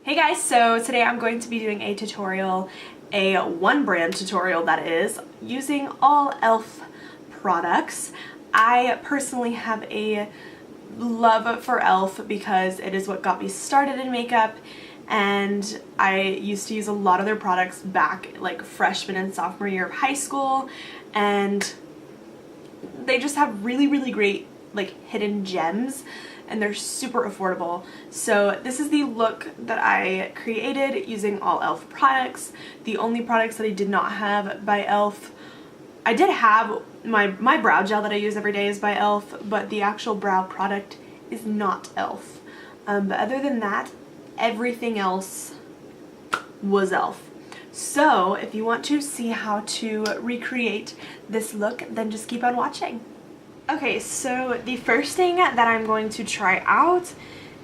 Hey guys, so today I'm going to be doing a tutorial, a one brand tutorial that is, using all e.l.f. products. I personally have a love for e.l.f. because it is what got me started in makeup, and I used to use a lot of their products back like freshman and sophomore year of high school, and they just have really great like hidden gems, and they're super affordable. So this is the look that I created using all e.l.f. products. The only products that I did not have by e.l.f. I did have my brow gel that I use every day is by e.l.f., but the actual brow product is not e.l.f. But other than that, everything else was e.l.f. So if you want to see how to recreate this look, then just keep on watching. Okay, so the first thing that I'm going to try out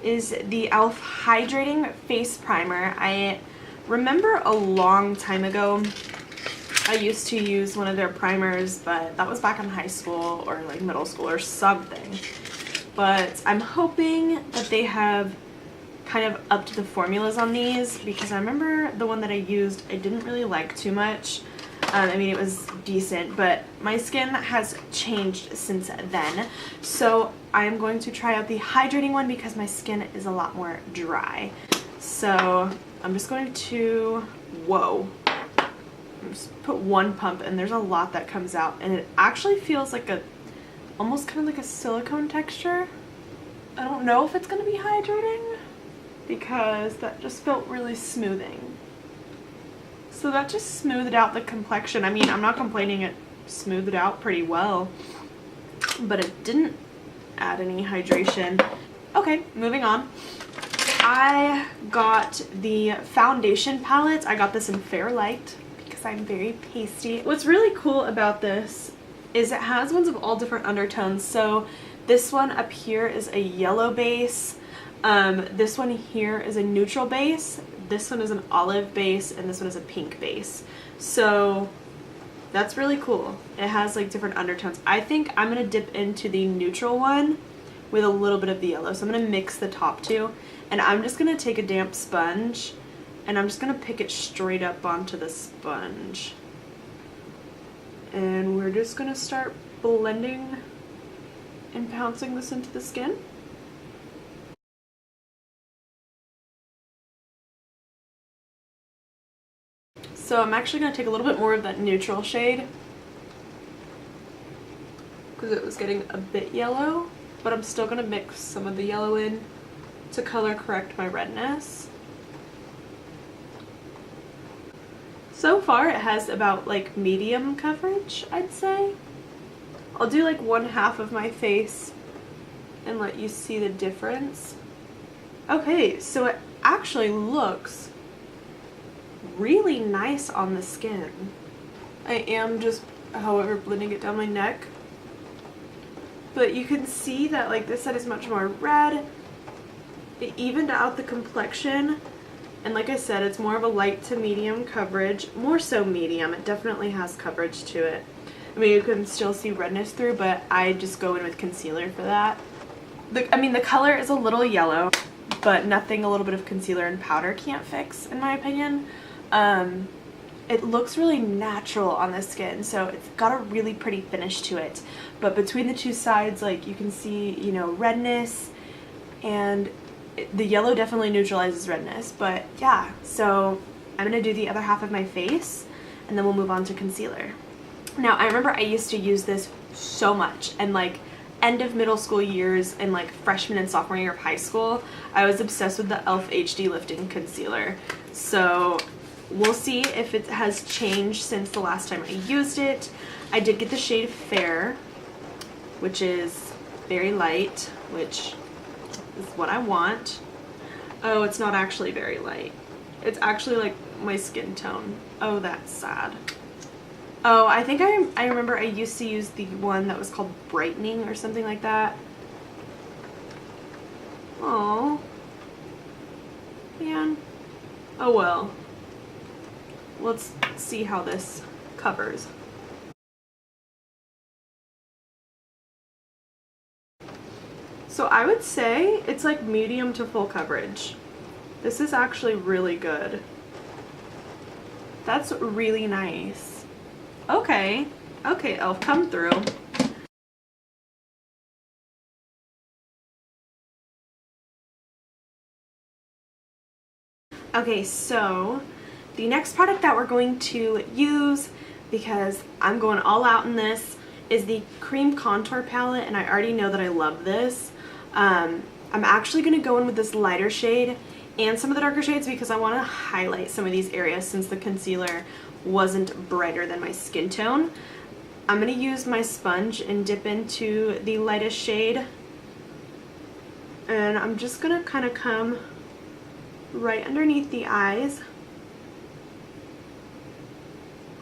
is the e.l.f. Hydrating Face Primer. I remember a long time ago I used to use one of their primers, but that was back in high school or like middle school or something. But I'm hoping that they have kind of upped the formulas on these, because I remember the one that I used I didn't really like too much. I mean, it was decent, but my skin has changed since then. So I'm going to try out the hydrating one because my skin is a lot more dry. So I'm just going to, just put one pump, and there's a lot that comes out, and it actually feels like almost kind of like a silicone texture. I don't know if it's going to be hydrating because that just felt really smoothing. So that just smoothed out the complexion. I mean, I'm not complaining, it smoothed it out pretty well, but it didn't add any hydration. Okay, moving on. I got the foundation palette. I got this in Fairlight because I'm very pasty. What's really cool about this is it has ones of all different undertones. So this one up here is a yellow base. This one here is a neutral base. This one is an olive base, and this one is a pink base. So that's really cool. It has like different undertones. I think I'm gonna dip into the neutral one with a little bit of the yellow. So I'm gonna mix the top two, and I'm just gonna take a damp sponge and I'm just gonna pick it straight up onto the sponge. And we're just gonna start blending and pouncing this into the skin. So I'm actually going to take a little bit more of that neutral shade because it was getting a bit yellow, but I'm still going to mix some of the yellow in to color correct my redness. So far it has about like medium coverage, I'd say. I'll do like one half of my face and let you see the difference. Okay, so it actually looks really nice on the skin. I am just, however, blending it down my neck, but you can see that like this side is much more red. It evened out the complexion, and like I said, it's more of a light to medium coverage, more so medium. It definitely has coverage to it. I mean, you can still see redness through, but I just go in with concealer for that. I mean, the color is a little yellow, but nothing a little bit of concealer and powder can't fix, in my opinion. It looks really natural on the skin, so it's got a really pretty finish to it. But between the two sides, like you can see, you know, redness, and the yellow definitely neutralizes redness. But yeah, so I'm gonna do the other half of my face, and then we'll move on to concealer. Now, I remember I used to use this so much, and like end of middle school years and like freshman and sophomore year of high school, I was obsessed with the e.l.f. HD Lifting Concealer. So we'll see if it has changed since the last time I used it. I did get the shade Fair, which is very light, which is what I want. Oh, it's not actually very light. It's actually like my skin tone. Oh, that's sad. Oh, I think I remember I used to use the one that was called Brightening or something like that. Oh, man. Oh well. Let's see how this covers. So I would say it's like medium to full coverage. This is actually really good. That's really nice. Okay. Okay, Elf, come through. Okay, so the next product that we're going to use, because I'm going all out in this, is the Cream Contour Palette, and I already know that I love this. I'm actually going to go in with this lighter shade and some of the darker shades because I want to highlight some of these areas since the concealer wasn't brighter than my skin tone. I'm going to use my sponge and dip into the lightest shade, and I'm just going to kind of come right underneath the eyes,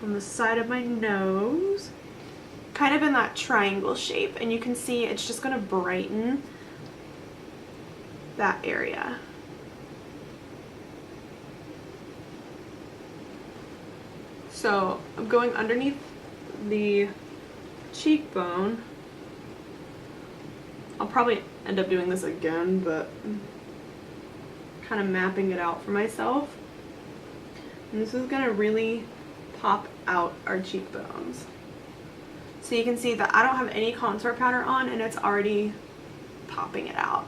on the side of my nose, kind of in that triangle shape, and you can see it's just going to brighten that area. So I'm going underneath the cheekbone. I'll probably end up doing this again, but kind of mapping it out for myself. And this is gonna really pop out our cheekbones. So you can see that I don't have any contour powder on and it's already popping it out.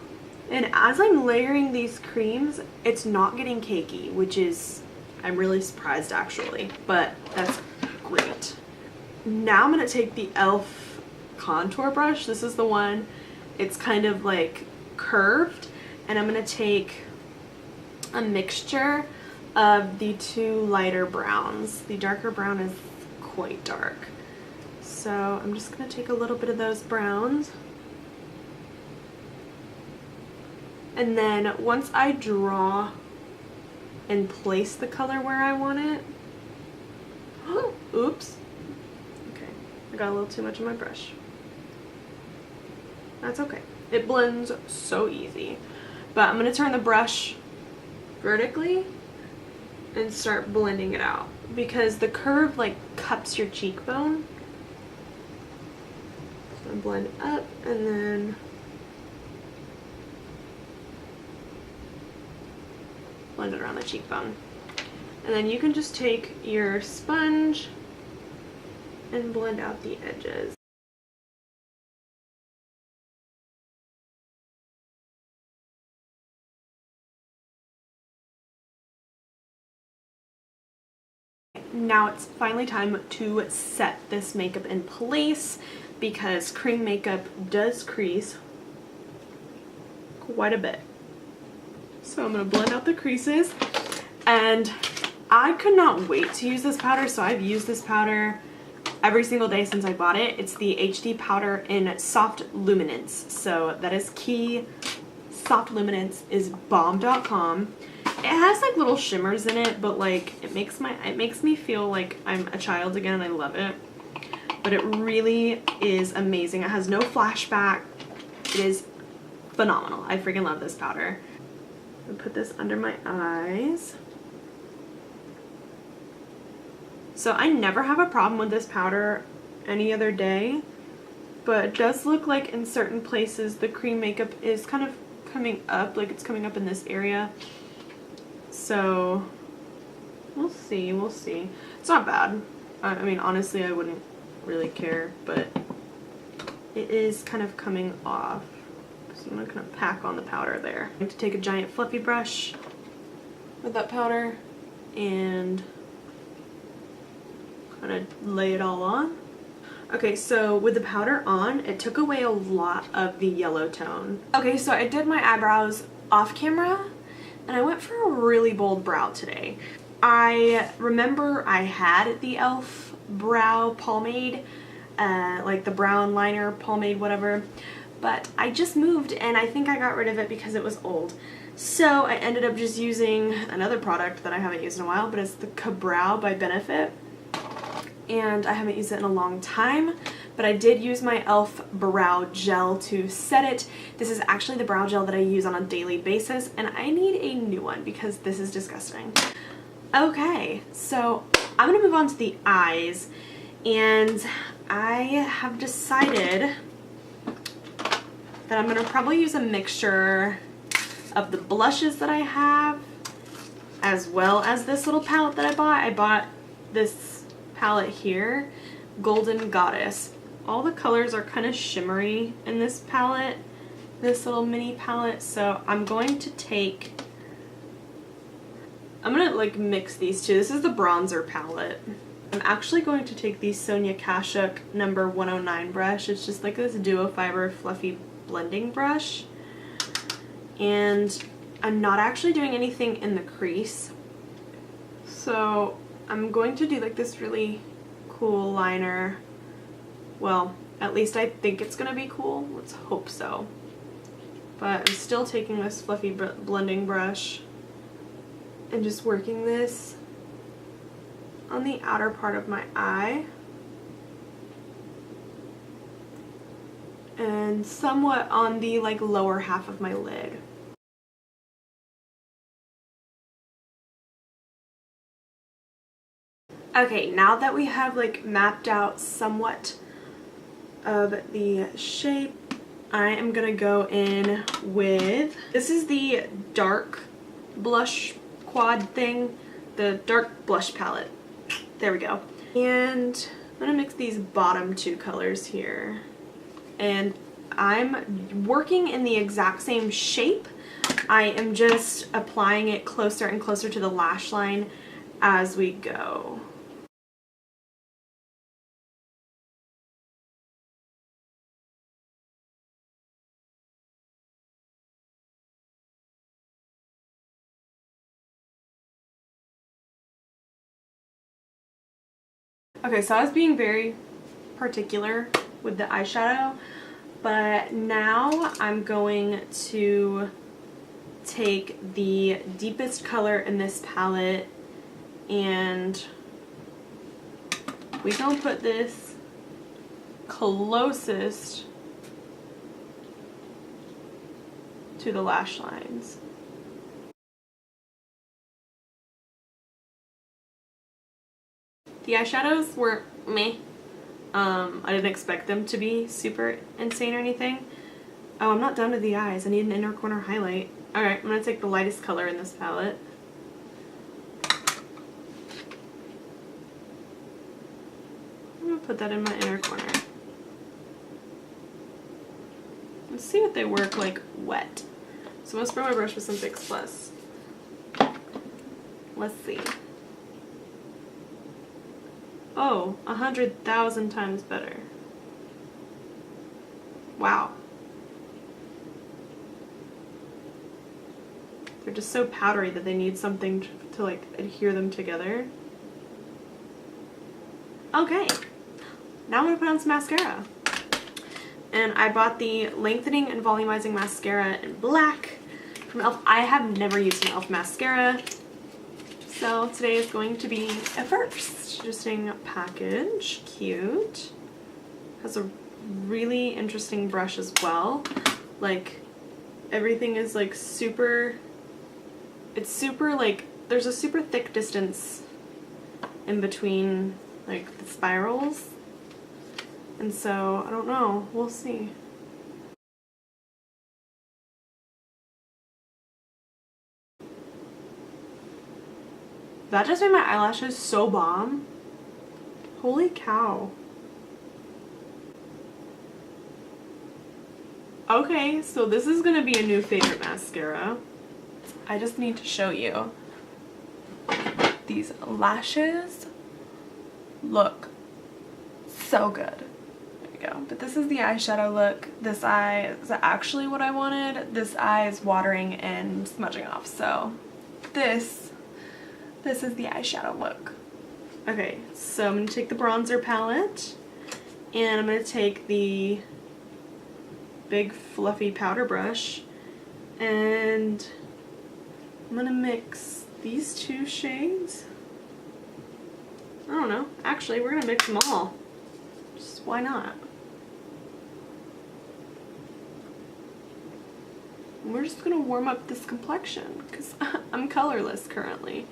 And as I'm layering these creams, it's not getting cakey, which is, I'm really surprised actually, but that's great. Now I'm gonna take the e.l.f. contour brush. This is the one, it's kind of like curved, and I'm gonna take a mixture of the two lighter browns. The darker brown is quite dark. So I'm just gonna take a little bit of those browns. And then once I draw and place the color where I want it, oops, okay, I got a little too much on my brush. That's okay. It blends so easy. But I'm gonna turn the brush vertically and start blending it out because the curve like cups your cheekbone. So I'm blend up and then blend it around the cheekbone. And then you can just take your sponge and blend out the edges. Now it's finally time to set this makeup in place because cream makeup does crease quite a bit. So I'm going to blend out the creases, and I could not wait to use this powder, so I've used this powder every single day since I bought it. It's the HD powder in Soft Luminance, so that is key. Soft Luminance is bomb.com. It has like little shimmers in it, but like it makes me feel like I'm a child again, and I love it. But it really is amazing. It has no flashback. It is phenomenal. I freaking love this powder. I'm gonna put this under my eyes. So I never have a problem with this powder any other day, but it does look like in certain places the cream makeup is kind of coming up, like it's coming up in this area. So we'll see, we'll see. It's not bad. I mean, honestly, I wouldn't really care, but it is kind of coming off. So I'm gonna kind of pack on the powder there. I'm going to take a giant fluffy brush with that powder and kind of lay it all on. Okay, so with the powder on, it took away a lot of the yellow tone. Okay, so I did my eyebrows off camera, and I went for a really bold brow today. I remember I had the e.l.f. brow pomade, like the brown liner pomade, whatever, but I just moved and I think I got rid of it because it was old. So I ended up just using another product that I haven't used in a while, but it's the Ka-Brow by Benefit. And I haven't used it in a long time, but I did use my e.l.f. brow gel to set it. This is actually the brow gel that I use on a daily basis, and I need a new one because this is disgusting. Okay, so I'm gonna move on to the eyes, and I have decided that I'm gonna probably use a mixture of the blushes that I have as well as this little palette that I bought. I bought this palette here, Golden Goddess. All the colors are kind of shimmery in this palette, this little mini palette, so I'm going to like mix these two. This is the bronzer palette. I'm actually going to take the Sonia Kashuk number 109 brush. It's just like this duo fiber fluffy blending brush. And I'm not actually doing anything in the crease. So I'm going to do like this really cool liner. Well, at least I think it's gonna be cool. Let's hope so. But I'm still taking this fluffy blending brush and just working this on the outer part of my eye and somewhat on the like lower half of my lid. Okay, now that we have like mapped out somewhat of the shape, I am gonna go in with, this is the dark blush quad thing, the dark blush palette. There we go. And I'm gonna mix these bottom two colors here. And I'm working in the exact same shape. I am just applying it closer and closer to the lash line as we go. Okay, so I was being very particular with the eyeshadow, but now I'm going to take the deepest color in this palette and we gonna put this closest to the lash lines. The eyeshadows were meh. I didn't expect them to be super insane or anything. Oh, I'm not done with the eyes. I need an inner corner highlight. Alright, I'm going to take the lightest color in this palette. I'm going to put that in my inner corner. Let's see what they work like wet. So I'm going to spray my brush with some Fix Plus. Let's see. Oh, 100,000 times better. Wow. They're just so powdery that they need something to like adhere them together. Okay, now I'm gonna put on some mascara. And I bought the Lengthening and Volumizing Mascara in black from e.l.f. I have never used an e.l.f. mascara, so today is going to be a first. Interesting package, cute. Has a really interesting brush as well. Like everything is like super, it's super like, there's a super thick distance in between like the spirals. And so, I don't know, we'll see. That just made my eyelashes so bomb. Holy cow. Okay, so this is gonna be a new favorite mascara. I just need to show you. These lashes look so good. There we go. But this is the eyeshadow look. This eye is actually what I wanted. This eye is watering and smudging off, so this is the eyeshadow look. Okay, so I'm going to take the bronzer palette and I'm going to take the big fluffy powder brush and I'm going to mix these two shades. I don't know. Actually, we're going to mix them all. Just why not? We're just going to warm up this complexion because I'm colorless currently.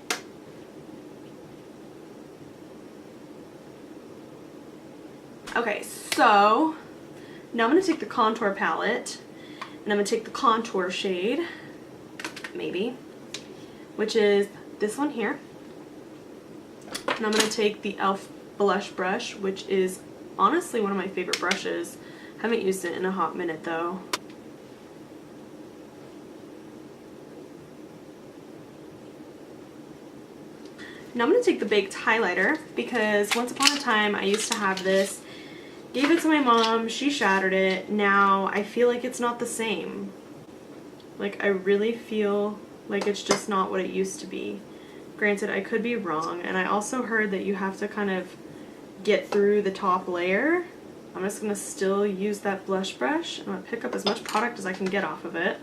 Okay, so now I'm going to take the contour palette and I'm going to take the contour shade, maybe, which is this one here. And I'm going to take the e.l.f. blush brush, which is honestly one of my favorite brushes. Haven't used it in a hot minute though. Now I'm going to take the baked highlighter, because once upon a time I used to have this. Gave it to my mom, she shattered it. Now I feel like it's not the same. Like, I really feel like it's just not what it used to be. Granted, I could be wrong, and I also heard that you have to kind of get through the top layer. I'm just going to still use that blush brush. I'm going to pick up as much product as I can get off of it,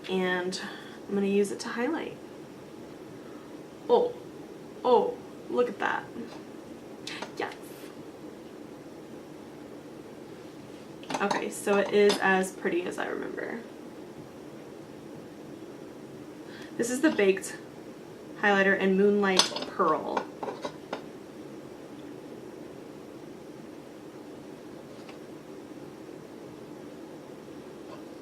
and I'm going to use it to highlight. Oh, look at that. Yes. Okay, so it is as pretty as I remember. This is the baked highlighter in Moonlight Pearl.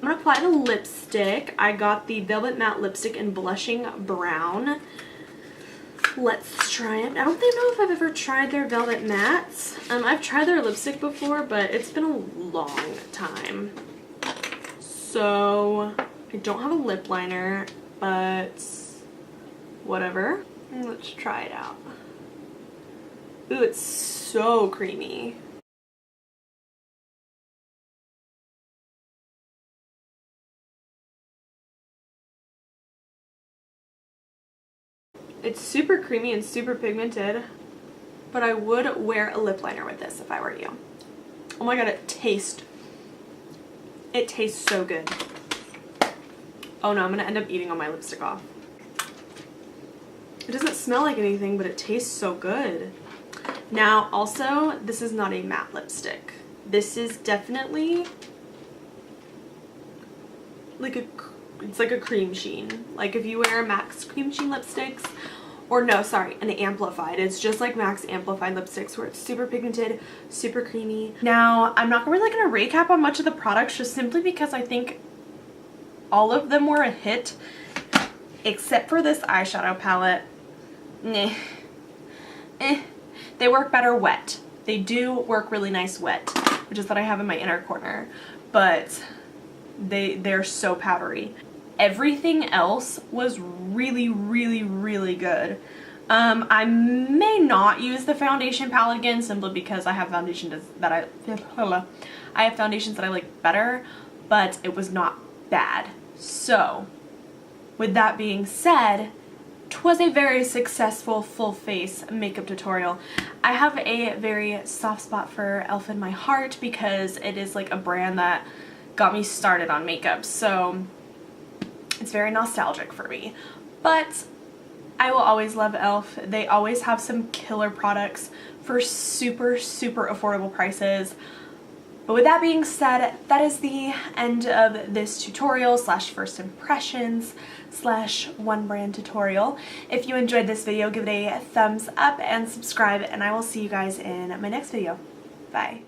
I'm going to apply the lipstick. I got the Velvet Matte Lipstick in Blushing Brown. Let's try it. I don't think know if I've ever tried their Velvet Mattes. I've tried their lipstick before, but it's been a long time. So, I don't have a lip liner, but whatever. Let's try it out. Ooh, it's so creamy. It's super creamy and super pigmented, but I would wear a lip liner with this if I were you. Oh my god, it tastes so good. Oh no, I'm gonna end up eating all my lipstick off. It doesn't smell like anything, but it tastes so good. Now, also, this is not a matte lipstick. This is definitely like it's like a cream sheen. Like if you wear MAC's cream sheen lipsticks, or no, sorry, an amplified. It's just like MAC's amplified lipsticks where it's super pigmented, super creamy. Now, I'm not really gonna recap on much of the products just simply because I think all of them were a hit, except for this eyeshadow palette. They work better wet. They do work really nice wet, which is what I have in my inner corner, but they're so powdery. Everything else was really, really, really good. I may not use the foundation palette again simply because I have foundations that I have foundations that I like better, but it was not bad. So, with that being said, 'twas a very successful full face makeup tutorial. I have a very soft spot for e.l.f. in my heart because it is like a brand that got me started on makeup, so it's very nostalgic for me. But I will always love e.l.f. They always have some killer products for super, super affordable prices. But with that being said, that is the end of this tutorial slash first impressions slash one brand tutorial. If you enjoyed this video, give it a thumbs up and subscribe, and I will see you guys in my next video. Bye.